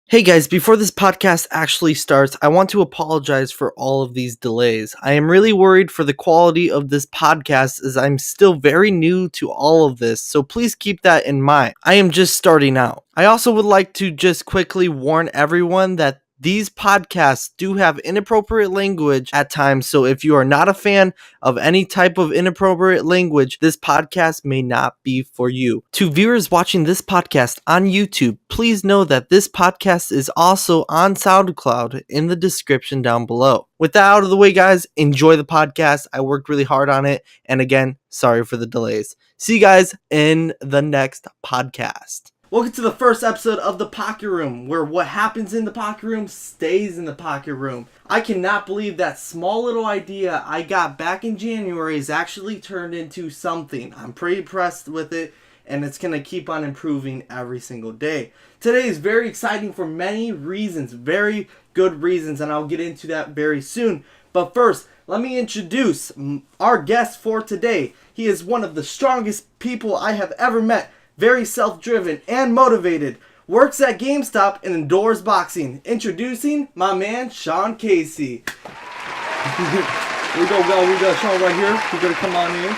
Hey guys, before this podcast actually starts, I want to apologize for all of these delays. I am really worried for the quality of this podcast as I'm still very new to all of this, so please keep that in mind. I am just starting out. I also would like to just quickly warn everyone that these podcasts do have inappropriate language at times, so if you are not a fan of any type of inappropriate language, this podcast may not be for you. To viewers watching this podcast on YouTube, please know that this podcast is also on SoundCloud in the description down below. With that out of the way, guys, enjoy the podcast. I worked really hard on it, and again, sorry for the delays. See you guys in the next podcast. Welcome to the first episode of The Pocket Room, where what happens in the pocket room stays in the pocket room. I cannot believe that small little idea I got back in January is actually turned into something. I'm pretty impressed with it, and it's going to keep on improving every single day. Today is very exciting for many reasons, very good reasons, and I'll get into that very soon. But first, let me introduce our guest for today. He is one of the strongest people I have ever met. Very self-driven and motivated. Works at GameStop and adores boxing. Introducing my man, Sean Casey. We got Sean right here. He's going to come on in.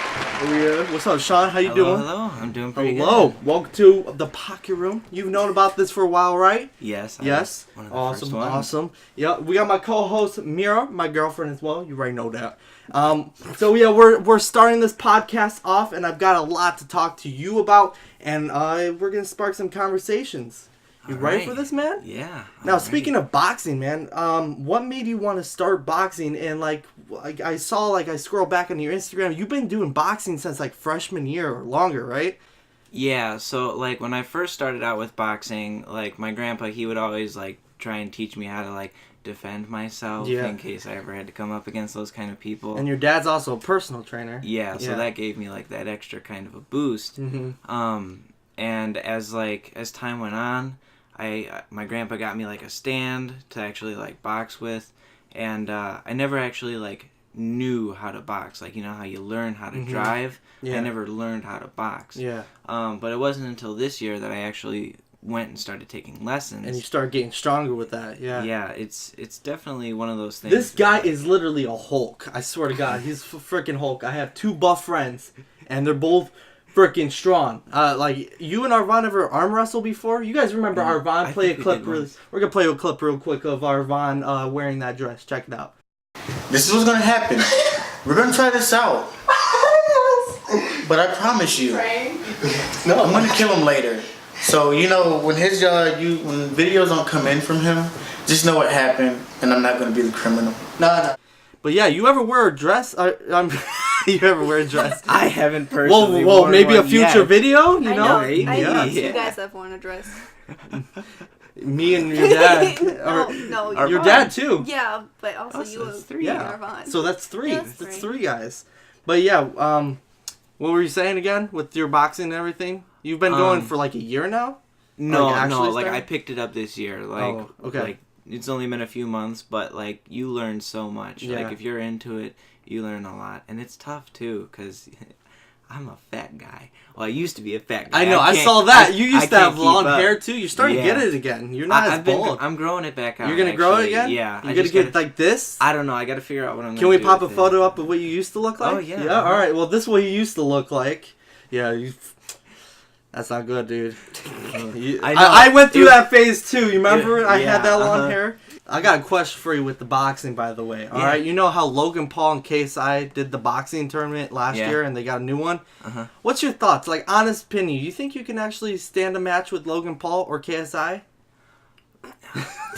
What's up, Sean? How you doing? Hello, I'm doing pretty good. Hello. Welcome to The Pocket Room. You've known about this for a while, right? Yes. Yes. One of the first ones. Awesome. Yeah, we got my co-host, Mira, my girlfriend as well. You already know that. So yeah, we're starting this podcast off, and I've got a lot to talk to you about, and we're gonna spark some conversations. You ready for this, man? Yeah. Now, speaking of boxing, man, what made you want to start boxing? And I scroll back on your Instagram. You've been doing boxing since like freshman year or longer, right? Yeah. So like when I first started out with boxing, like my grandpa, he would always like try and teach me how to like defend myself in case I ever had to come up against those kind of people. And your dad's also a personal trainer. Yeah. So that gave me like that extra kind of a boost. Mm-hmm. And as time went on, my grandpa got me like a stand to actually like box with, and I never actually like knew how to box. Like, you know how you learn how to drive? Yeah. I never learned how to box. Yeah. But it wasn't until this year that I actually went and started taking lessons. And you started getting stronger with that. Yeah. Yeah, it's definitely one of those things. This guy is literally a Hulk. I swear to God, he's a freaking Hulk. I have two buff friends, and they're both freaking strong. Like, you and Arvon ever arm wrestle before? You guys remember Arvon? Play a clip. We're gonna play a clip real quick of Arvon wearing that dress. Check it out. This is what's gonna happen. We're gonna try this out. But I promise you, no, I'm gonna kill him later. So you know when when videos don't come in from him, just know what happened, and I'm not gonna be the criminal. No. But yeah, you ever wear a dress? You ever wear a dress? I haven't personally. Well, maybe a future video. You know? I know two guys have worn a dress. Me and your dad. no, your dad too. Yeah, but also you have three. Yeah. So that's three. Yeah, that's three guys. But yeah, what were you saying again with your boxing and everything? You've been going for like a year now? No, like I picked it up this year. Like, okay. Like, it's only been a few months, but like you learn so much. Yeah. Like if you're into it, you learn a lot, and it's tough too because I'm a fat guy. Well, I used to be a fat guy. I know. I saw that. You used to have long hair too. You're starting to get it again. You're not as bald. I'm growing it back out. You're gonna grow it again? Yeah. You're gonna get like this? I don't know. I gotta figure out what I'm gonna do. Can we pop a photo up of what you used to look like? Oh yeah. Yeah. All right. Well, this is what you used to look like. Yeah. That's not good, dude. I went through that phase too. You remember? I had that long hair. I got a question for you with the boxing, by the way. All right, you know how Logan Paul and KSI did the boxing tournament last year, and they got a new one. What's your thoughts? Like, honest opinion, you think you can actually stand a match with Logan Paul or KSI?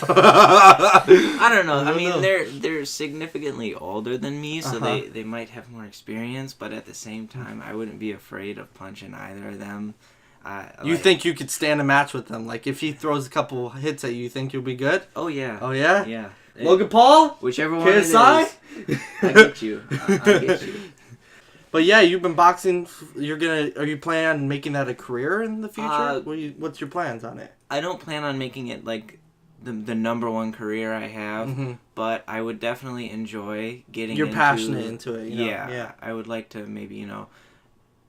I don't know. I mean, they're significantly older than me, so they might have more experience. But at the same time, I wouldn't be afraid of punching either of them. You think you could stand a match with them? Like, if he throws a couple hits at you, you think you'll be good? Oh, yeah. Oh, yeah? Yeah. Logan Paul? Whichever one KSI? it is. I get you. I get you. But yeah, you've been boxing. Are you planning on making that a career in the future? What's your plans on it? I don't plan on making it, like, the number one career I have, but I would definitely enjoy getting You're passionate into it, you know? Yeah. I would like to maybe,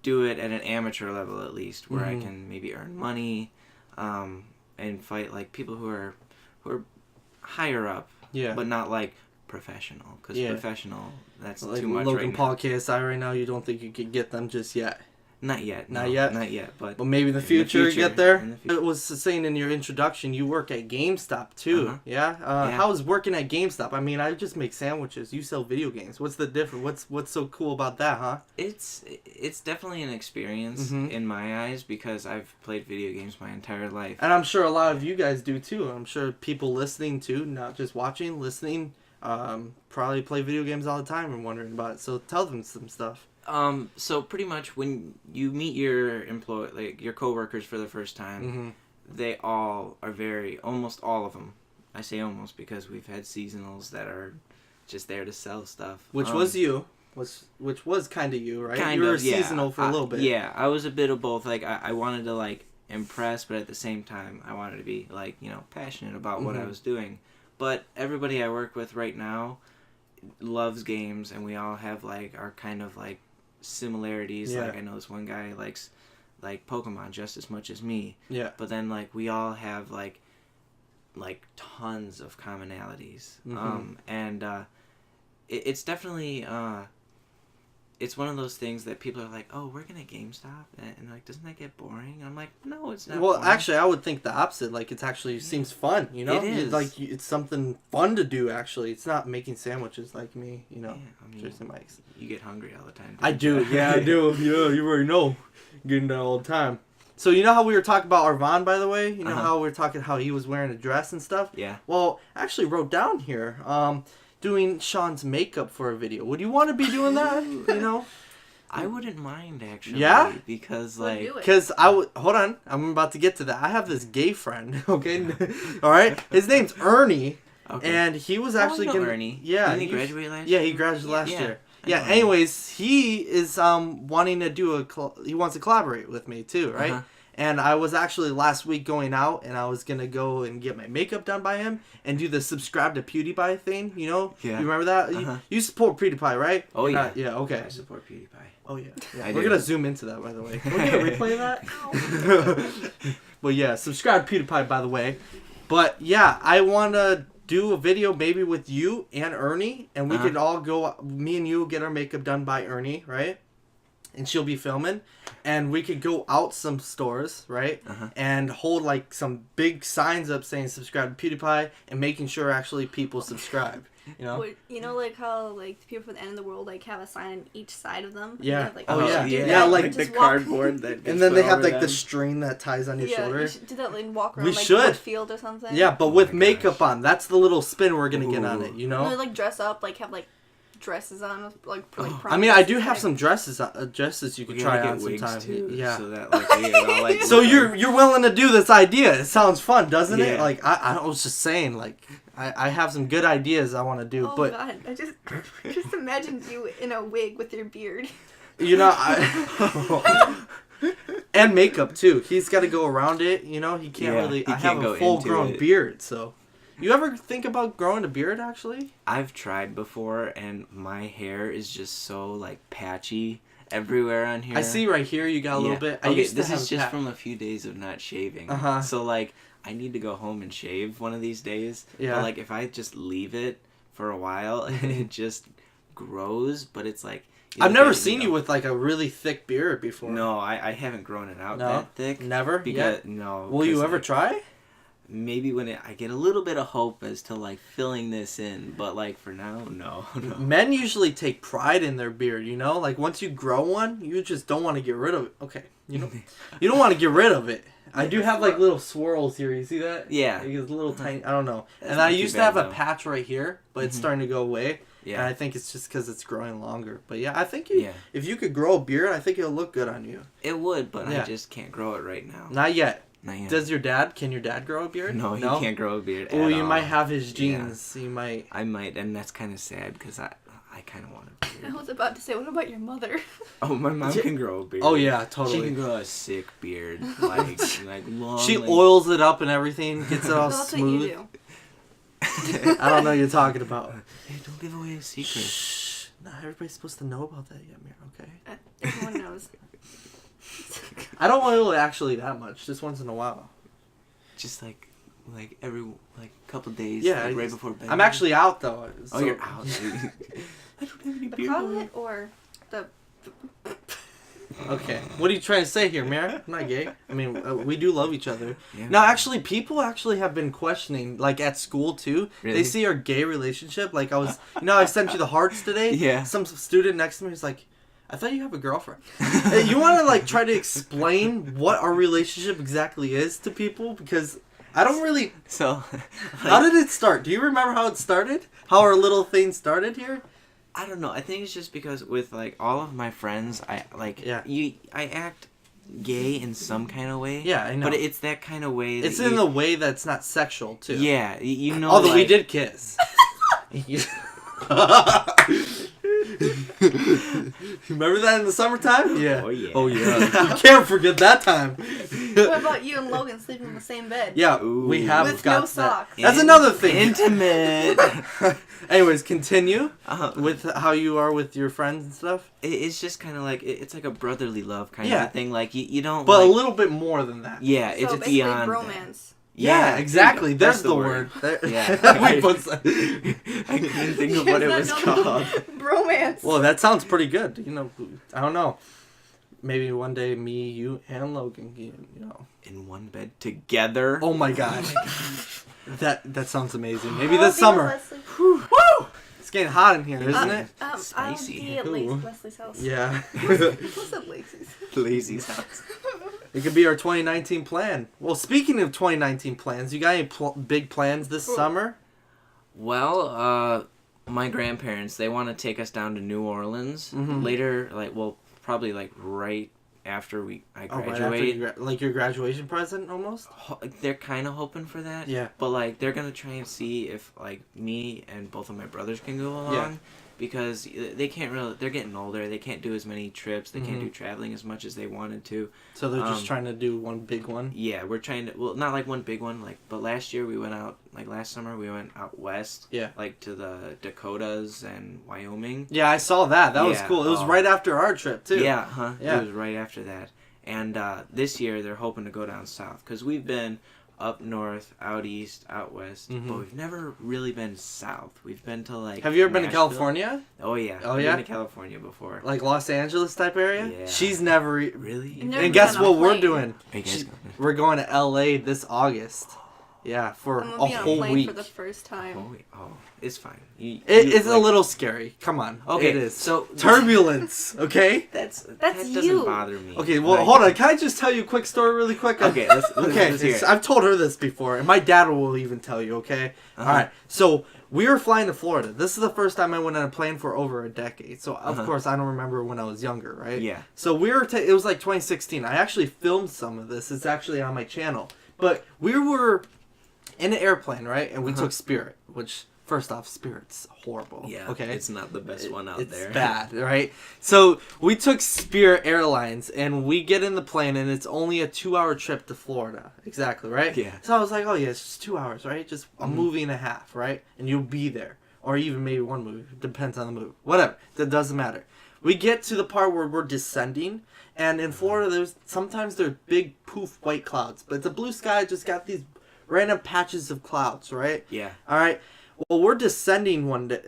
do it at an amateur level at least, where I can maybe earn money, and fight like people who are who are higher up, Yeah. but not like professional, because professional, that's like too much Logan right Paul now. KSI right now, you don't think you could get them just yet? Not yet. Not yet? Not yet, but maybe in the future, get there. It was saying in your introduction, you work at GameStop too. Uh-huh. Yeah? How's working at GameStop? I mean, I just make sandwiches. You sell video games. What's the difference? What's so cool about that, huh? It's definitely an experience in my eyes, because I've played video games my entire life. And I'm sure a lot of you guys do too. I'm sure people listening too, not just watching, listening, probably play video games all the time and wondering about it. So tell them some stuff. So pretty much when you meet your your coworkers for the first time, they all are almost all of them. I say almost because we've had seasonals that are just there to sell stuff. Which was you. Which was kind of you, right? You were seasonal for a little bit. Yeah, I was a bit of both. Like, I wanted to, like, impress, but at the same time, I wanted to be, like, passionate about what I was doing. But everybody I work with right now loves games, and we all have, like, our kind of, like, similarities. Yeah. Like, I know this one guy likes, like, Pokemon just as much as me. Yeah. But then, like, we all have, like tons of commonalities. It's definitely, it's one of those things that people are like, oh, we're going to GameStop? And like, doesn't that get boring? And I'm like, no, it's not boring. Actually, I would think the opposite. Like, it actually seems fun, It is. Like, it's something fun to do, actually. It's not making sandwiches like me, Yeah, I mean, Just in my... you get hungry all the time. I do. Yeah, I do. Yeah, you already know. Getting that all the time. So, you know how we were talking about our Vaughn, by the way? You know how we were talking how he was wearing a dress and stuff? Yeah. Well, I actually wrote down here, doing Sean's makeup for a video. Would you want to be doing that, I wouldn't mind, actually. Yeah? Because, Let's like... do it. Because hold on, I'm about to get to that. I have this gay friend, okay? All right? His name's Ernie, and he was actually going to... Ernie. Ernie. Yeah. Didn't he graduate last year? Yeah, he graduated last Yeah. year. Yeah, anyways, he is wanting to do he wants to collaborate with me too, right? And I was actually last week going out, and I was going to go and get my makeup done by him and do the subscribe to PewDiePie thing, Yeah. You remember that? You support PewDiePie, right? Oh, yeah. Yeah, okay. I support PewDiePie. Oh, yeah. I We're do. going to zoom into that, by the way. We're going to replay that? Well, yeah, subscribe to PewDiePie, by the way. But, yeah, I want to do a video maybe with you and Ernie, and we could all go, me and you get our makeup done by Ernie, right? And she'll be filming, and we could go out some stores, right? And hold like some big signs up saying subscribe to PewDiePie, and making sure actually people subscribe. Like how like the people from the end of the world like have a sign on each side of them. Yeah. They have, like, Oh, yeah. do Yeah, that, like the just cardboard that gets And then put they have over like the them. string that ties on your Yeah, shoulder. you should do that and walk around We like should. Woodfield or something. Yeah, but Oh with my makeup gosh. on. That's the little spin we're gonna get on it. And they like dress up, like have like dresses on, like prom I mean, I do dresses, have like- some dresses you could We try gotta on get wigs sometime. too, Yeah. so that like we all like. So you're willing to do this idea? It sounds fun, doesn't it? Yeah. Like I was just saying, like I have some good ideas I want to do, Oh but god, I just imagine you in a wig with your beard. And makeup too. He's got to go around it. He can't really. he I have can't a go full into grown it. beard, so. You ever think about growing a beard? Actually, I've tried before, and my hair is just so like patchy everywhere on here. I see right here you got a little bit. I Okay, used to this have is just from a few days of not shaving. So like, I need to go home and shave one of these days. Yeah. But like, if I just leave it for a while, it just grows. But it's like. I've never seen you with like a really thick beard before. No, I haven't grown it out No? that thick. Never. Because no. Will you 'cause, ever like, try? Maybe when I get a little bit of hope as to like filling this in, but like for now, no. Men usually take pride in their beard, Like once you grow one, you just don't want to get rid of it. Okay, you don't want to get rid of it. I do have like little swirls here. You see that? Yeah. Like, it's little tiny. I don't know. That's And I not too used to bad, have a though. patch right here, but it's starting to go away. Yeah. And I think it's just because it's growing longer. But yeah, I think Yeah. if you could grow a beard, I think it'll look good on you. It would, but Yeah. I just can't grow it right now. Not yet. Not yet. Can your dad grow a beard? No, he can't grow a beard Oh, at you all. might have his genes. You might. I might, and that's kind of sad because I kind of want a beard. I was about to say, what about your mother? Oh, my mom can grow a beard. Oh yeah, She totally. can grow a sick beard, like long. She like, oils it up and everything, gets it all That's smooth. what you I don't know what you're talking about. Hey, don't give away a secret. Shh. Not everybody's supposed to know about that yet, Mir, okay? do. Everyone knows. I don't oil it actually that much, just once in a while. Just like every like couple days. Yeah, like, right before bed. I'm actually out though. Oh, you're out. I don't have any The beer. closet or the. Okay, what are you trying to say here, Mara? I'm not gay. I mean, we do love each other. Yeah. Now, actually, people actually have been questioning, like at school too. Really? They see our gay relationship. Like I sent you the hearts today. Yeah. Some student next to me is like, I thought you have a girlfriend. Hey, you want to like try to explain what our relationship exactly is to people, because I don't really. So, How did it start? Do you remember how it started? How our little thing started here? I don't know. I think it's just because with like all of my friends, I act gay in some kind of way. Yeah, I know. But it's that kind of way. It's in a way that's not sexual too. Yeah, you know. Although we like- did kiss. Remember that in the summertime? Yeah. Oh, yeah. Oh yeah. You can't forget that time. What about you and Logan sleeping in the same bed? Yeah, Ooh. we have With got no that. socks. That's another thing. Intimate. Anyways, continue Uh-huh. with how you are with your friends and stuff. It's just kind of like it's like a brotherly love kind Yeah. of thing. Like you don't. But like, a little bit more than that. Yeah, So it's basically beyond. that. bromance. Yeah, exactly. there you There's go. the That's word. There- Yeah. we put I couldn't think of what it was called. Bromance. Well, that sounds pretty good. You know, I don't know. Maybe one day me, you, and Logan, you know. In one bed together. Oh my god. That sounds amazing. Maybe I'll this be summer. with Leslie. Woo! It's getting hot in here, isn't it? Spicy. I'll be Ooh. at Leslie's house. Yeah. What's at Lacey's? Lazy's house. It could be our 2019 plan. Well, speaking of 2019 plans, you got any big plans this summer? Well, my grandparents, they want to take us down to New Orleans later, probably right after I Oh, graduate. right after like your graduation present, almost? They're kind of hoping for that. Yeah. But, they're going to try and see if, me and both of my brothers can go along. Yeah. Because they can't really... They're getting older. They can't do as many trips. They can't do traveling as much as they wanted to. So they're just trying to do one big one? Yeah, we're trying to... Well, not one big one. But last year we went out... last summer we went out west. Yeah. To the Dakotas and Wyoming. Yeah, I saw that. That was Yeah, cool. It was right after our trip, too. Yeah, Yeah. It was right after that. And this year they're hoping to go down south. Because we've been up north, out east, out west. But we've never really been south. We've been to Have you ever been to Nashville. California? Oh, yeah. Oh, I've yeah? been to California before. Like Los Angeles type area? Yeah. She's never... Really? Never And guess been on a what we're plane. doing? Are you guys She- going? We're going to LA this August. Yeah, for I'm a gonna be on a whole plane week. for the first time. Oh, it's fine. It's a little scary. Come on. Okay, It is. so... Turbulence, okay? That's that doesn't you. bother me. Okay, well, Like- hold on. Can I just tell you a quick story really quick? Okay, let's Okay, hear it. I've told her this before, and my dad will even tell you, okay? Uh-huh. All right, so we were flying to Florida. This is the first time I went on a plane for over a decade. So, of course, I don't remember when I was younger, right? Yeah. So we were, it was like 2016. I actually filmed some of this. It's actually on my channel. But we were in an airplane, right? And we took Spirit, which, first off, Spirit's horrible. Yeah, Okay. it's not the best one out It's there. bad, right? So we took Spirit Airlines, and we get in the plane, and it's only a 2-hour trip to Florida. Exactly, right? Yeah. So I was like, oh yeah, it's just 2 hours, right? Just a movie and a half, right? And you'll be there, or even maybe one movie. Depends on the movie. Whatever. That doesn't matter. We get to the part where we're descending, and in Florida, sometimes there's big poof white clouds, but the blue sky just got these random patches of clouds, right? Yeah. All right. Well, we're descending one day,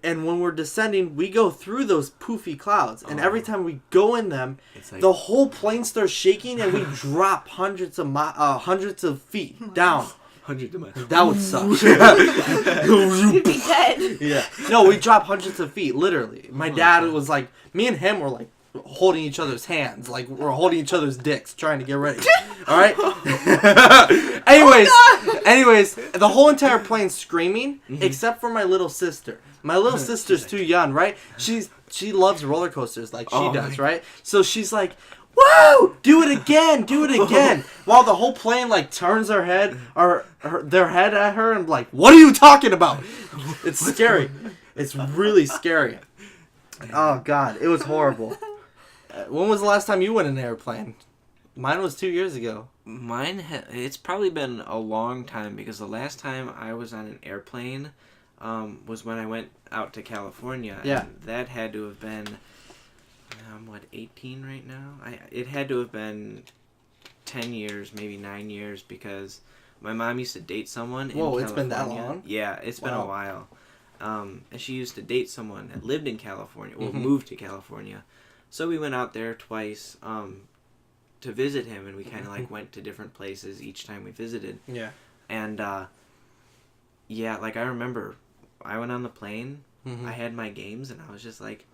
and when we're descending, we go through those poofy clouds, and every time we go in them, It's like- the whole plane starts shaking, and we drop hundreds of feet down. 100 to my... That would suck. You'd be dead. Yeah. No, we dropped hundreds of feet, literally. My dad was like, me and him were like holding each other's hands, like we're holding each other's dicks, trying to get ready. All right. anyways, the whole entire plane's screaming, except for my little sister. My little sister's too young, right? She loves roller coasters like she does, right? So she's like, "Whoa! Do it again! Do it again!" While the whole plane like turns their head their head at her and like, "What are you talking about?" It's scary. It's really scary. Oh God, it was horrible. When was the last time you went in an airplane? Mine was 2 years ago. It's probably been a long time because the last time I was on an airplane was when I went out to California. Yeah. And that had to have been, I'm 18 right now? It had to have been 10 years, maybe 9 years, because My mom used to date someone in Whoa, California. it's been that long? Yeah, it's been a while. And she used to date someone that lived in California, moved to California. So we went out there twice to visit him, and we kind of like went to different places each time we visited. Yeah. And yeah, like I remember I went on the plane, I had my games, and I was just like...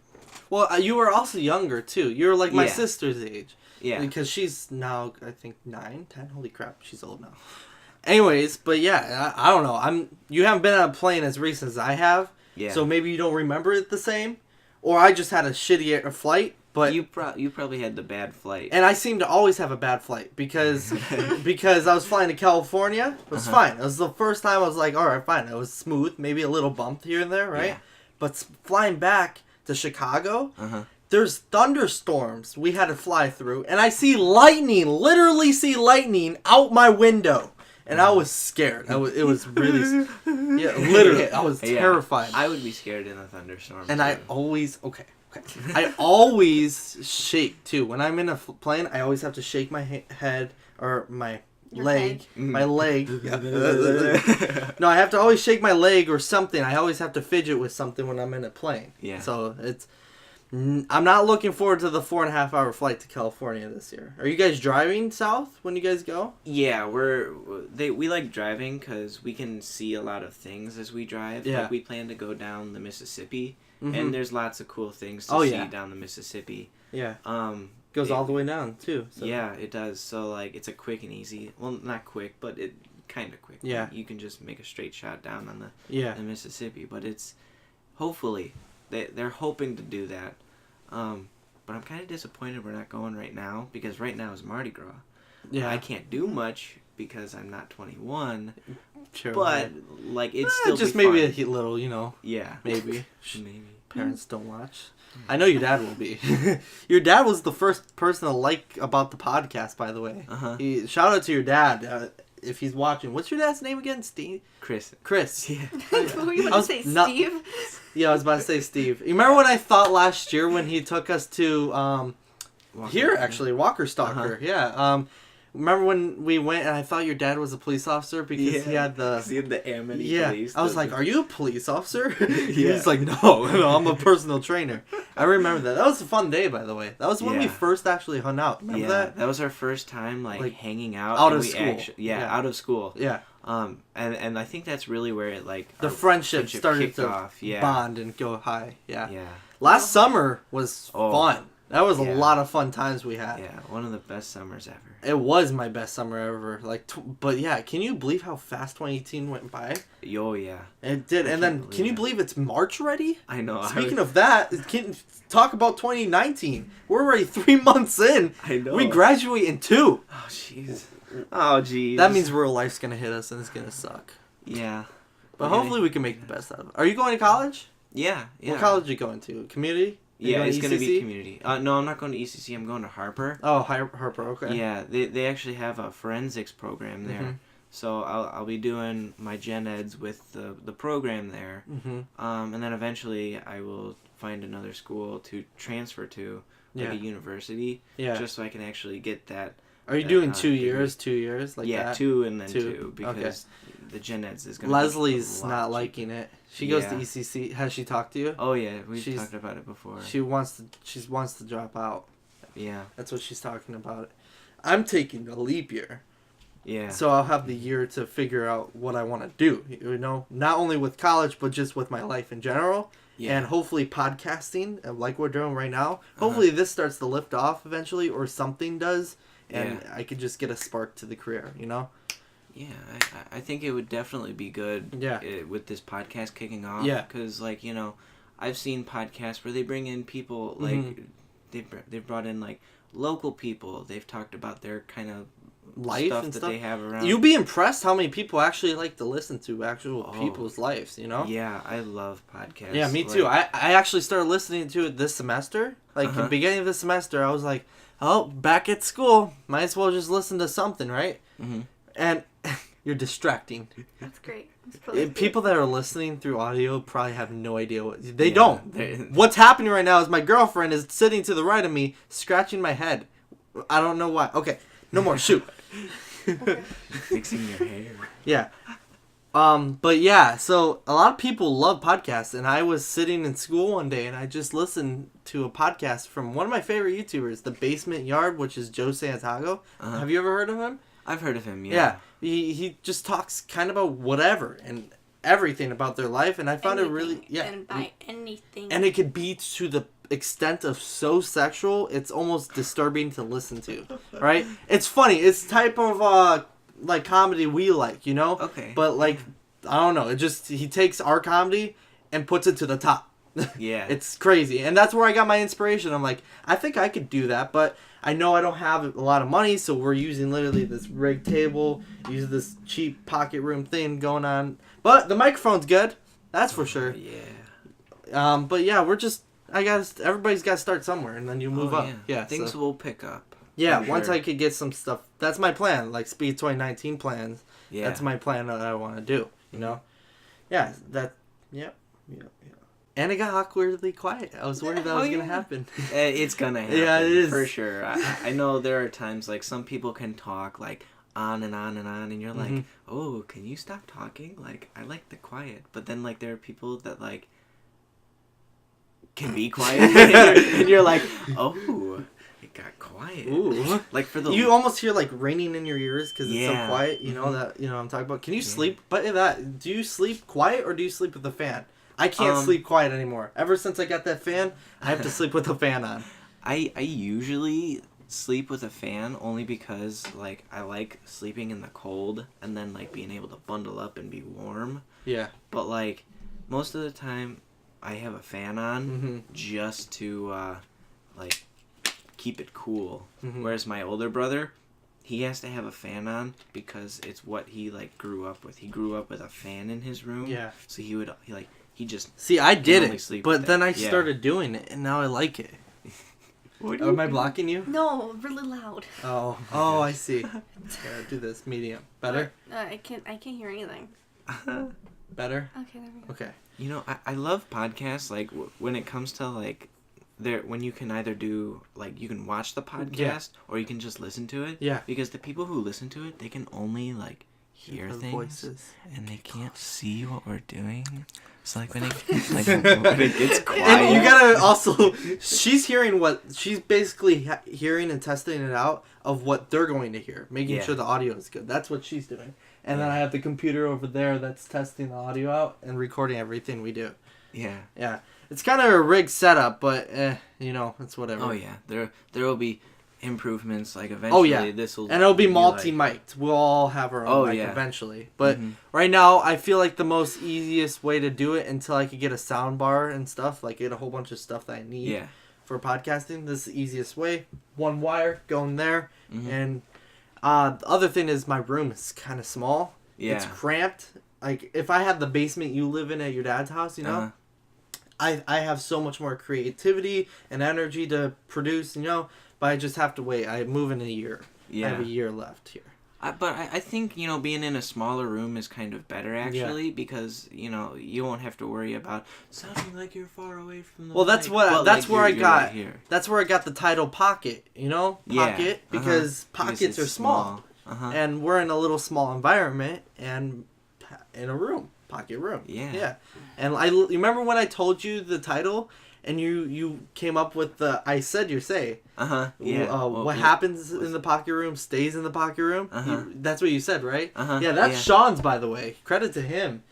Well, you were also younger, too. You were like my Yeah. sister's age. Yeah. Because she's now, I think, 9, 10? Holy crap, she's old now. Anyways, but yeah, I don't know. You haven't been on a plane as recent as I have, Yeah. so maybe you don't remember it the same. Or I just had a shitty flight, but... You probably had the bad flight. And I seem to always have a bad flight because I was flying to California. It was fine. It was the first time I was like, all right, fine. It was smooth, maybe a little bump here and there, right? Yeah. But flying back to Chicago, there's thunderstorms we had to fly through, and I see lightning, literally see lightning out my window. And I was scared. It was really, yeah, literally, I was terrified. I would be scared in a thunderstorm. And too. I always, I always shake too. When I'm in a plane, I always have to shake my head or my leg. My leg. No, I have to always shake my leg or something. I always have to fidget with something when I'm in a plane. Yeah. So I'm not looking forward to the 4.5-hour flight to California this year. Are you guys driving south when you guys go? Yeah, we like driving because we can see a lot of things as we drive. Yeah. Like we plan to go down the Mississippi, and there's lots of cool things to see down the Mississippi. Yeah. Goes all the way down too. So. Yeah, it does. So like it's a quick and easy. Well, not quick, but it kind of quick. Yeah. You can just make a straight shot down on the the Mississippi, but it's hopefully they're hoping to do that. But I'm kind of disappointed we're not going right now because right now is Mardi Gras. Yeah. I can't do much because I'm not 21. Sure. But like it's still just be maybe fun. a little, you know. Yeah. Maybe. Maybe. Parents don't watch. I know your dad will be. Your dad was the first person to like about the podcast, by the way. Shout out to your dad if he's watching. What's your dad's name again? Steve? Chris. Yeah. Were you about to say Steve? Yeah, I was about to say Steve. You remember what I thought last year when he took us to Walker Stalker? Yeah. Remember when we went and I thought your dad was a police officer because he had the Amity police. I was like, "Are you a police officer?" Yeah. He's like, "No, I'm a personal trainer." I remember that. That was a fun day, by the way. That was when we first actually hung out. Remember that? That was our first time like hanging out out and of we school. out of school. Yeah. And I think that's really where it the friendship started kicked to off. Yeah. bond and go high. Yeah. Yeah. Last summer was Oh. fun. That was a Yeah. lot of fun times we had. Yeah, one of the best summers ever. It was my best summer ever. But yeah, can you believe how fast 2018 went by? Oh yeah. It did. And then, can you believe it's March already? I know. Speaking of that, talk about 2019. We're already 3 months in. I know. We graduate in 2. Oh jeez. Oh jeez. That means real life's gonna hit us and it's gonna suck. Yeah. But hopefully we can make the best out of it. Are you going to college? Yeah. What college are you going to? Community? Yeah, it's going to be ECC? community. No, I'm not going to ECC. I'm going to Harper. Oh, Harper. Okay. Yeah, they actually have a forensics program there. So I'll be doing my gen eds with the program there. And then eventually I will find another school to transfer to, like a university. Yeah. Just so I can actually get that. Are you doing 2 years? 2 years? Like that? 2 and then 2 because the gen eds is going to Leslie's not liking it. She goes to ECC. Has she talked to you? Oh yeah, we've talked about it before. She wants to drop out. Yeah. That's what she's talking about. I'm taking a leap year. Yeah. So I'll have the year to figure out what I want to do. You know, not only with college, but just with my life in general. Yeah. And hopefully podcasting, like we're doing right now. Hopefully this starts to lift off eventually, or something does, and I could just get a spark to the career. You know. Yeah, I think it would definitely be good with this podcast kicking off. Yeah. Because, like, you know, I've seen podcasts where they bring in people, like, they've brought in, like, local people. They've talked about their kind of life stuff and that stuff. they have around. You'd be impressed how many people actually like to listen to actual people's lives, you know? Yeah, I love podcasts. Yeah, me too. I actually started listening to it this semester. Like, the beginning of the semester, I was like, oh, back at school. Might as well just listen to something, right? And you're distracting. That's great. People that are listening through audio probably have no idea what... They don't. What's happening right now is my girlfriend is sitting to the right of me, scratching my head. I don't know why. Okay, no more. Shoot. Fixing your hair. Yeah. But yeah, so a lot of people love podcasts, and I was sitting in school one day, and I just listened to a podcast from one of my favorite YouTubers, The Basement Yard, which is Joe Santago. Have you ever heard of him? I've heard of him, yeah. Yeah. He just talks kind of about whatever and everything about their life, and I found it really... Yeah. And by anything. And it could be to the extent of so sexual, it's almost disturbing to listen to, right? It's funny. It's type of, like, comedy we like, you know? Okay. But, like, I don't know. It just... He takes our comedy and puts it to the top. Yeah. It's crazy. And that's where I got my inspiration. I'm like, I think I could do that, but I know I don't have a lot of money, so we're using literally this rig table, using this cheap pocket room thing going on. But the microphone's good. That's for sure. Yeah. But yeah, we're just... everybody's got to start somewhere, and then you move up. Yeah, things will pick up. Yeah, once I could get some stuff. That's my plan, like Speed 2019 plans. Yeah. That's my plan that I want to do, you know? Yeah, Yep. And it got awkwardly quiet. I was worried that was going to happen. It's going to happen. Yeah, it is. For sure. I know there are times, like, some people can talk, like, on and on and on, and you're like, oh, can you stop talking? Like, I like the quiet. But then, like, there are people that, like, can be quiet, and you're like, oh, it got quiet. Ooh. Like, for the... You almost hear, like, ringing in your ears because it's so Yeah. quiet. You know that, you know what I'm talking about? Can you sleep? But do you sleep quiet or do you sleep with the fan? I can't sleep quiet anymore. Ever since I got that fan, I have to sleep with the fan on. I usually sleep with a fan only because, like, I like sleeping in the cold and then, like, being able to bundle up and be warm. Yeah. But, like, most of the time I have a fan on just to, like, keep it cool. Whereas my older brother, he has to have a fan on because it's what he, like, grew up with. He grew up with a fan in his room. Yeah. So he just... See, I did only it, sleep but with then it. I Yeah. started doing it, and now I like it. Am I blocking you? No, really loud. Oh, I see. Yeah, do this medium. Better? I can't hear anything. Better? Okay, there we go. Okay. You know, I love podcasts, like, when it comes to, like, when you can either do, like, you can watch the podcast or you can just listen to it. Yeah. Because the people who listen to it, they can only, like, hear The things. voices. And they can't see what we're doing. So, like, when it gets quiet. And you gotta also, she's basically hearing and testing it out of what they're going to hear, making sure the audio is good. That's what she's doing. And then I have the computer over there that's testing the audio out and recording everything we do. Yeah. Yeah. It's kind of a rigged setup, but, you know, it's whatever. Oh, yeah. There will be improvements, like, eventually this will... And it'll be like- multi-mic'd. We'll all have our own mic eventually. But right now, I feel like the most easiest way to do it until I could get a sound bar and stuff, like get a whole bunch of stuff that I need for podcasting, this is the easiest way. One wire going there. And the other thing is my room is kind of small. Yeah. It's cramped. Like, if I had the basement you live in at your dad's house, you know, I have so much more creativity and energy to produce, you know, but I just have to wait. I move in a year. Yeah. I have a year left here. But I think, you know, being in a smaller room is kind of better, actually, because, you know, you won't have to worry about sounding like you're far away from the Well, that's mic, what but, that's like, where I you're got. right here. That's where I got the title Pocket. You know, Pocket Yeah, because Because pockets it's are small, and we're in a little small environment and in a room, pocket room. Yeah. And you remember when I told you the title, and you came up with the I said you say. Yeah. What happens in the pocket room stays in the pocket room. That's what you said, right? Yeah, that's Sean's, by the way. Credit to him.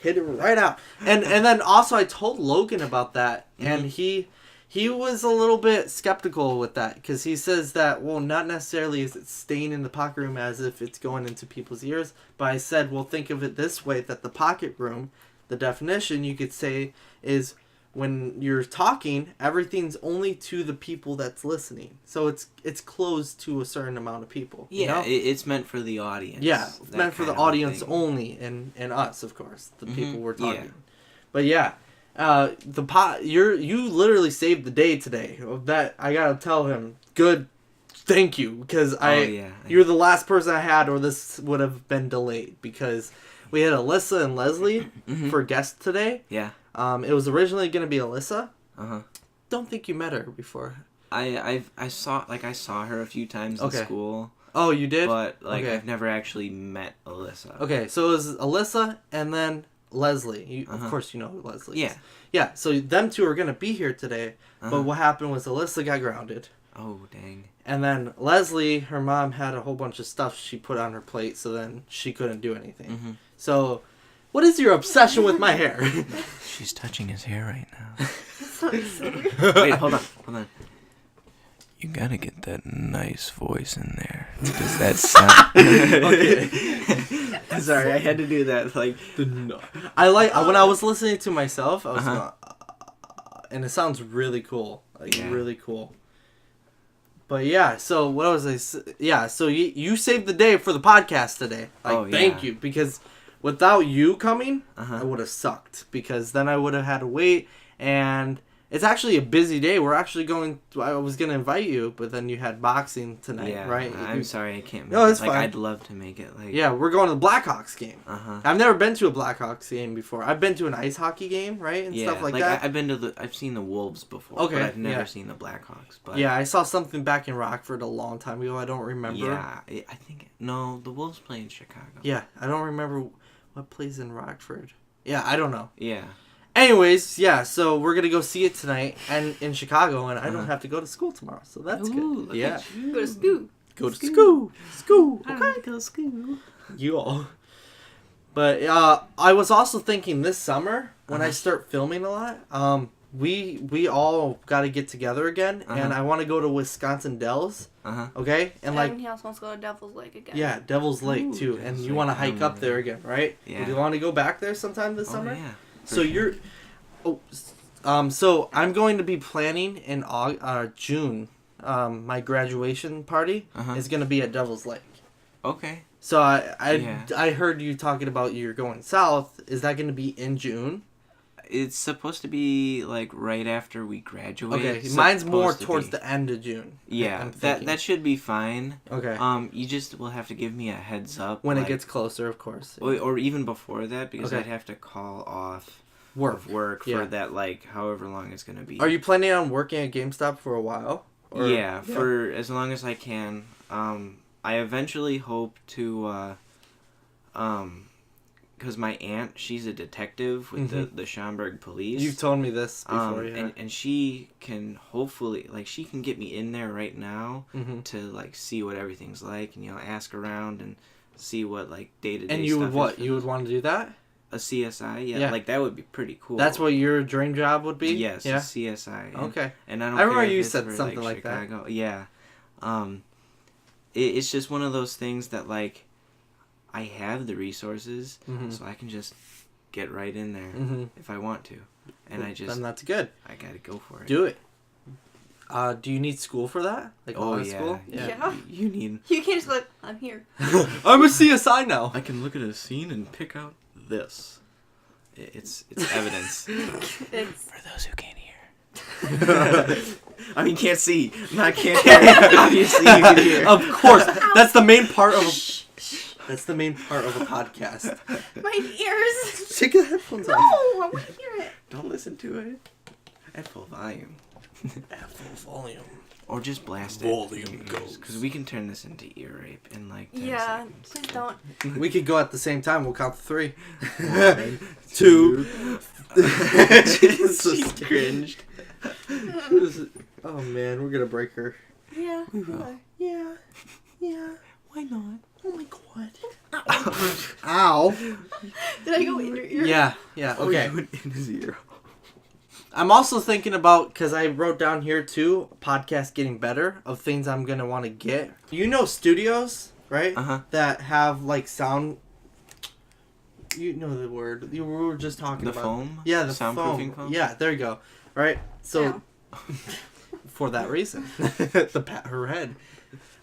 Hit it right out. And then also I told Logan about that, and he was a little bit skeptical with that because he says that, well, not necessarily is it staying in the pocket room as if it's going into people's ears, but I said, well, think of it this way, that the pocket room, the definition you could say is when you're talking, everything's only to the people that's listening. So it's closed to a certain amount of people. Yeah, you know? it's meant for the audience. Yeah, it's meant for the audience thing. only, and us, of course, the people we're talking. Yeah. But yeah, you literally saved the day today. That I gotta tell him. Good, thank you, because you're the last person I had, or this would have been delayed because we had Alyssa and Leslie for guests today. Yeah. It was originally going to be Alyssa. Don't think you met her before. I saw her a few times in school. Oh, you did? But like Okay. I've never actually met Alyssa. Okay, so it was Alyssa and then Leslie. Of course you know who Leslie is. Yeah. Yeah, so them two are going to be here today. Uh-huh. But what happened was Alyssa got grounded. Oh dang. And then Leslie, her mom had a whole bunch of stuff she put on her plate, so then she couldn't do anything. Mm-hmm. So, what is your obsession with my hair? She's touching his hair right now. So weird. Wait, hold on. You gotta get that nice voice in there. Does that sound? Okay. Sorry, I had to do that. Like, I like when I was listening to myself, I was going, and it sounds really cool, like really cool. But yeah, so what was I? Yeah, so you saved the day for the podcast today. Like, thank you, because without you coming, I would have sucked, because then I would have had to wait, and it's actually a busy day. We're actually going. I was gonna invite you, but then you had boxing tonight, right? I'm sorry, I can't. Make No, it's it. Like, fine. I'd love to make it. Like, Yeah, we're going to the Blackhawks game. Uh-huh. I've never been to a Blackhawks game before. I've been to an ice hockey game, right, and stuff like that. I've seen the Wolves before. Okay, but I've never yeah. seen the Blackhawks. But Yeah, I saw something back in Rockford a long time ago. I don't remember. yeah, I think no, the Wolves play in Chicago. Yeah, I don't remember what plays in Rockford. Yeah, I don't know. Yeah. Anyways, yeah, so we're gonna go see it tonight and in Chicago, and I don't have to go to school tomorrow, so that's good. Yeah, Go to school. go to school. School. I don't go to school. You all. But I was also thinking this summer when I start filming a lot, we all got to get together again, and I want to go to Wisconsin Dells. Okay, and like Everyone else wants to go to Devil's Lake again. yeah, Devil's Lake too, and Devil's you Lake, want to I hike up remember there that. again, right? Yeah. Do you want to go back there sometime this summer? Yeah. So you're, so I'm going to be planning in June. My graduation party is going to be at Devil's Lake. Okay. So I heard you talking about you're going south. Is that going to be in June? It's supposed to be like right after we graduate. Okay, mine's more Supposed to towards be. the end of June. Yeah, I'm that thinking. should be fine. Okay. You just will have to give me a heads up When it like- gets closer, of course. or even before that, because Okay. I'd have to call off Work. for Yeah. that, like however long it's gonna be. Are you planning on working at GameStop for a while? Or- Yeah, for as long as I can. I eventually hope to, because my aunt, she's a detective with the Schaumburg police. You've told me this before, yeah. and she can hopefully, like, she can get me in there right now Mm-hmm. to, like, see what everything's like and, ask around and see what, like, day-to-day And you stuff would what? is. You would want to do that? A CSI? Yeah, Yeah. like, that would be pretty cool. That's what your dream job would be? Yes, Yeah. a CSI. And, Okay. And I don't I remember care if you it's said for, something like that. Chicago. Yeah. It's just one of those things that, like, I have the resources, so I can just get right in there if I want to. And Then that's good. I gotta go for it. Do it. Do you need school for that? Like Oh, out of yeah. school? Yeah. You need... You can't just go like, I'm here. I'm a CSI now. I can look at a scene and pick out this. It's evidence. It's For those who can't hear. I mean, can't see. Not can't hear. Obviously, you can hear. Of course. That's the main part of a podcast. my ears. Take the headphones No, off. I want to hear it. Don't listen to it at full volume. At full volume. Or just blast Volume it. goes. Because we can turn this into ear rape in like 10 Yeah, seconds. please don't. We could go at the same time. We'll count to 3. 1, 2. She cringed. Oh man, we're gonna break her. Yeah. Yeah. Yeah. Why not? Oh my god. Ow. Did I go in your ear? Yeah. Yeah. Okay. You went in his ear. I'm also thinking about, because I wrote down here too, podcast getting better, of things I'm going to want to get. You know studios, right? Uh-huh. That have like sound, you know the word, we were just talking The about. foam? Yeah, the Soundproofing foam? Yeah, there you go. Right? So, Yeah. for that reason, her head.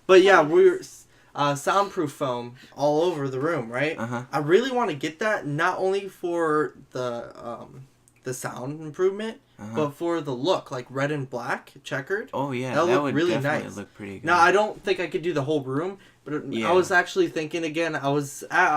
But yeah, we're soundproof foam all over the room, right? Uh-huh. I really want to get that, not only for the sound improvement, but for the look, like red and black, checkered. Oh yeah, That'll that look would really definitely nice. look pretty good. Now, I don't think I could do the whole room, but Yeah. I was actually thinking again, I was at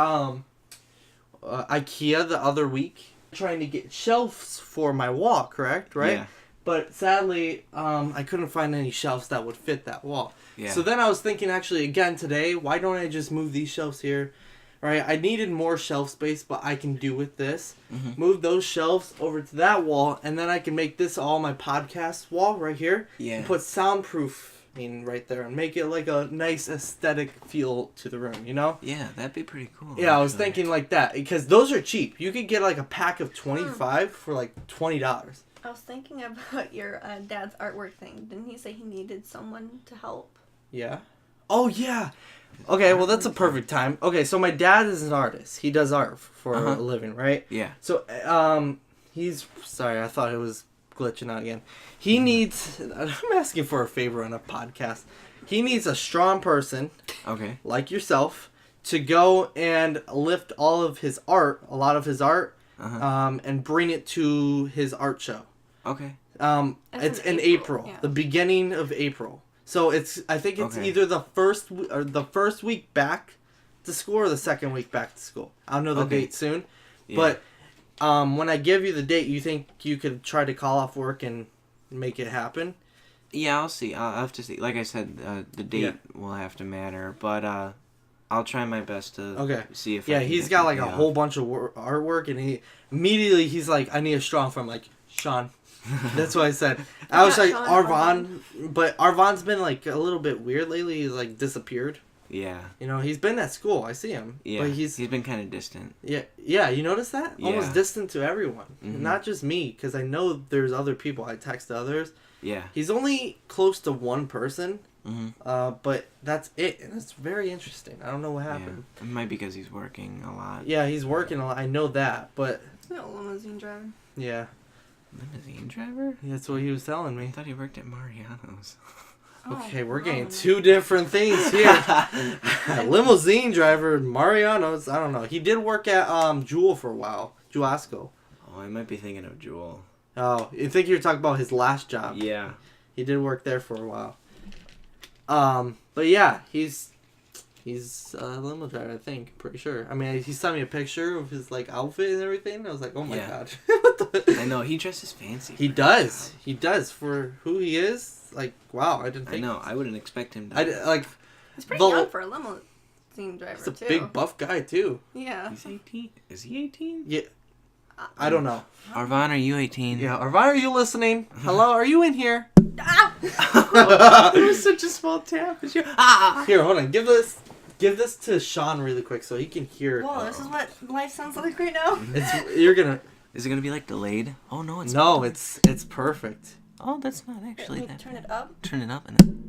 IKEA the other week trying to get shelves for my wall, correct? Right? Yeah. but sadly, I couldn't find any shelves that would fit that wall. Yeah. So then I was thinking, actually, again today, why don't I just move these shelves here? Right, I needed more shelf space, but I can do with this. Mm-hmm. Move those shelves over to that wall, and then I can make this all my podcast wall right here. Yeah. And put soundproofing right there and make it like a nice aesthetic feel to the room, you know? Yeah, that'd be pretty cool. Yeah, I was actually. thinking like that, because those are cheap. You could get like a pack of 25 for like $20. I was thinking about your dad's artwork thing. Didn't he say he needed someone to help? Yeah. Oh, yeah. Okay, well, that's a perfect time. Okay, so my dad is an artist. He does art for a living, right? Yeah. So, he's... Sorry, I thought it was glitching out again. He needs... I'm asking for a favor on a podcast. He needs a strong person, Okay. like yourself, to go and lift all of his art, a lot of his art, and bring it to his art show. Okay. It's in April, yeah. the beginning of April. So I think it's Okay. either the first week back to school or the second week back to school. I'll know the date soon. Yeah. But when I give you the date, you think you could try to call off work and make it happen? Yeah, I'll see. I'll have to see. Like I said, the date will have to matter, but I'll try my best to see if. Yeah, I can he's get got the like a day whole off. bunch of artwork, and he's like, I need a strong friend. I'm like, Sean. That's what I said. I was like, Sean, Arvon, but Arvon's been like a little bit weird lately. He's like disappeared. Yeah. You know, he's been at school. I see him. Yeah. But he's been kind of distant. Yeah. You notice that? Yeah. Almost distant to everyone, Mhm. not just me, because I know there's other people. I text others. Yeah. He's only close to one person, Mm-hmm. but that's it, and it's very interesting. I don't know what Yeah. happened. It might be because he's working a lot. Yeah, he's working a lot. I know that, but No, limousine driver. yeah, Limousine driver? that's what he was telling I me. thought he worked at Mariano's. Okay, we're Oh, getting no. two different things here. Limousine driver, Mariano's. I don't know. He did work at Jewel for a while. Juasco. Oh, I might be thinking of Jewel. Oh, you think you're talking about his last job? Yeah. He did work there for a while. But yeah, he's a limo driver, I think. Pretty sure. I mean, he sent me a picture of his like outfit and everything. I was like, oh my Yeah. god. What the? I know, he dresses fancy. He does. He does for who he is. Like, wow, I didn't I think. know, I wouldn't expect him to. Like, He's pretty The- young for a limousine driver, he's a too. big buff guy too. Yeah. He's 18. Is he 18? Yeah. I don't know. Arvon, are you 18? Yeah, Arvon, are you listening? Hello, are you in here? Ow! It was such a small tap. Here, hold on. Give this to Sean really quick so he can hear. Whoa, this is what life sounds like right now. You're gonna. Is it gonna be like delayed? Oh no, it's No, not. it's perfect. Oh, that's not actually Let me that. turn it up. Turn it up and then.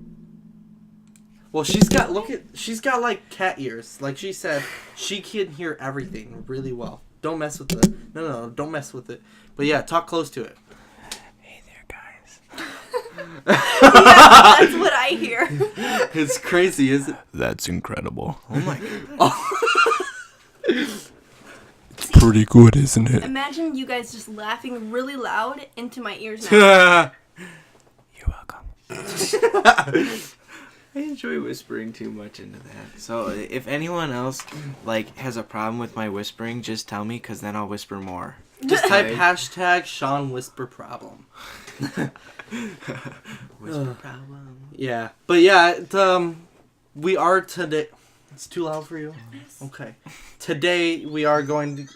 Well, she's got like cat ears. Like she said, she can hear everything really well. Don't mess with it. No, don't mess with it. But yeah, talk close to it. Hey there, guys. Yeah, that's what I hear. It's crazy, isn't it? That's incredible. Oh my god. Oh. Pretty good, isn't it? Imagine you guys just laughing really loud into my ears now. You're welcome. I enjoy whispering too much into that. So if anyone else like has a problem with my whispering, just tell me, because then I'll whisper more. Just type Right. hashtag Sean Whisper Problem. Whisper problem. Yeah, but yeah, we are today. It's too loud for you. Okay. Today we are going to.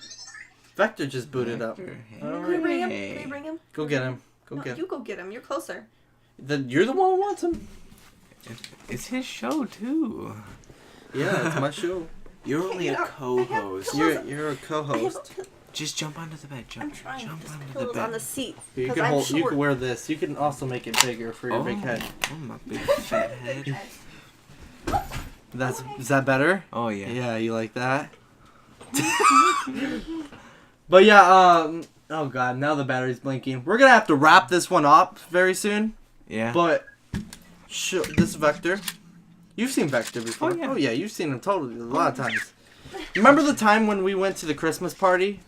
Vector just booted up. Vector, hey. Can you bring him? Can you bring him? Go get him. Go No, get him. you go get him. You're closer. You're the one who wants him. It's his show too. Yeah, it's my show. You're only a co-host. You're a co-host. Just jump onto the bed. I'm trying. Jump This onto the pillow's bed. on the seat. You Because can I'm hold. short. You can wear this. You can also make it bigger for your big head. Oh, my big fat head. Is that better? Oh yeah. Yeah, you like that? But yeah, oh god, now the battery's blinking. We're gonna have to wrap this one up very soon. Yeah. But this Vector, you've seen Vector before. Oh, yeah. You've seen him totally a lot of times. Remember the time when we went to the Christmas party?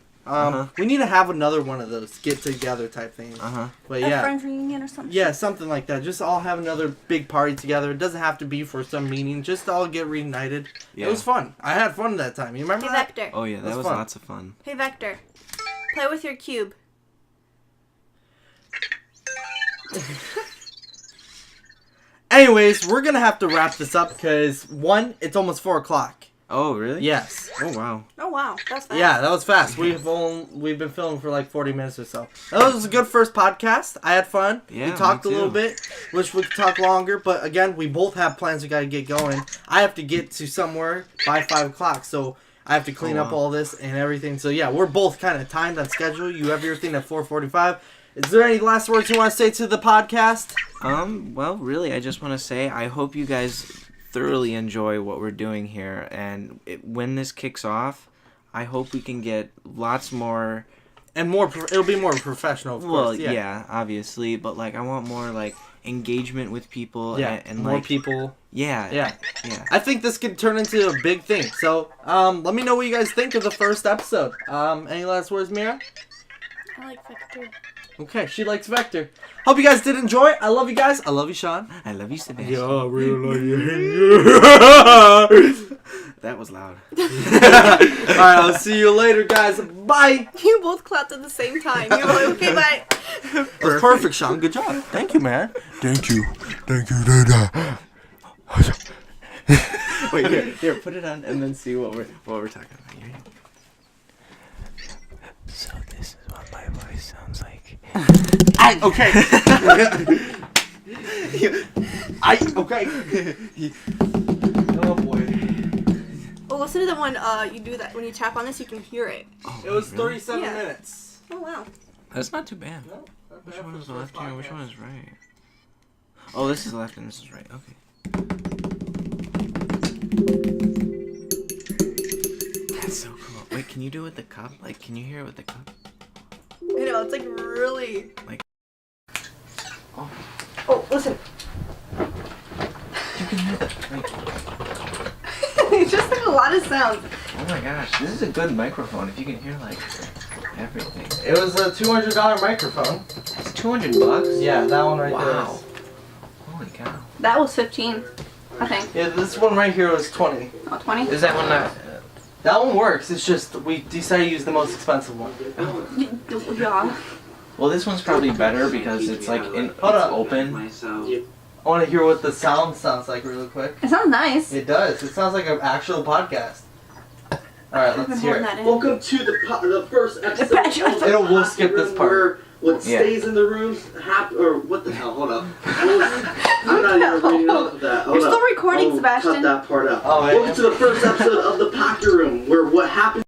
We need to have another one of those get together type things. But A yeah. friends reunion or something. Yeah, something like that. Just all have another big party together. It doesn't have to be for some meaning. Just all get reunited. Yeah. It was fun. I had fun that time. You remember Hey, that? Vector. Oh yeah, that That's was fun. lots of fun. Hey, Vector. Play with your cube. Anyways, we're gonna have to wrap this up because one, it's almost 4 o'clock. Oh, really? Yes. Oh, wow. Oh wow, that's fast. Yeah, that was fast. We've been filming for like 40 minutes or so. That was a good first podcast. I had fun. Yeah, we talked a me little too. bit. Wish we could talk longer, but again, we both have plans. We gotta get going. I have to get to somewhere by 5 o'clock, so I have to clean up all this and everything. So yeah, we're both kind of timed on schedule. You have your thing at 4:45. Is there any last words you want to say to the podcast? Well, really, I just want to say I hope you guys thoroughly enjoy what we're doing here, and when this kicks off, I hope we can get lots more and more. It'll be more professional, of course. Well, yeah, obviously, but like I want more like engagement with people. Yeah, and more like, people. Yeah. I think this could turn into a big thing. So, let me know what you guys think of the first episode. Any last words, Mira? I like Vector. Okay, she likes Vector. Hope you guys did enjoy. I love you guys. I love you, Sean. I love you, Sebastian. Yeah, I really love you. That was loud. Alright, I'll see you later, guys. Bye. You both clapped at the same time. You're like, okay, bye. That was perfect, Sean. Good job. Thank you, man. Thank you, Dada. Wait, here, put it on and then see what we're talking about. Here. So this is what my voice sounds like. Okay. Okay. Oh boy. Well, listen to the one. You do that when you tap on this, you can hear it. It was 37 Yeah. minutes. Oh wow. That's not too bad. No, Which one is left here? Which one is right? Oh, this is left and this is right. Okay. That's so cool. Wait, can you do it with the cup? Like, can you hear it with the cup? I know, it's like really. Like. Oh, listen. You can hear that. Wait. It's just like a lot of sounds. Oh my gosh, this is a good microphone. If you can hear like everything. It was a $200 microphone. That's $200. Yeah, that one right there. Wow. Holy cow. That was 15, I think. Yeah, this one right here was 20. Oh, 20? Is that one not? That one works. It's just we decided to use the most expensive one. Yeah. Well, this one's probably better because it's like it's open. I want to hear what the sound sounds like really quick. It sounds nice. It does. It sounds like an actual podcast. All right, let's hear it. Welcome to the first episode. We'll skip this part. Where what stays in the room or what the hell? Hold up. I'm not even reading off of that. Hold You're up. still recording, Sebastian. Cut that part out. Oh, wait. Welcome to the first episode of the Pocket Room, where what happens.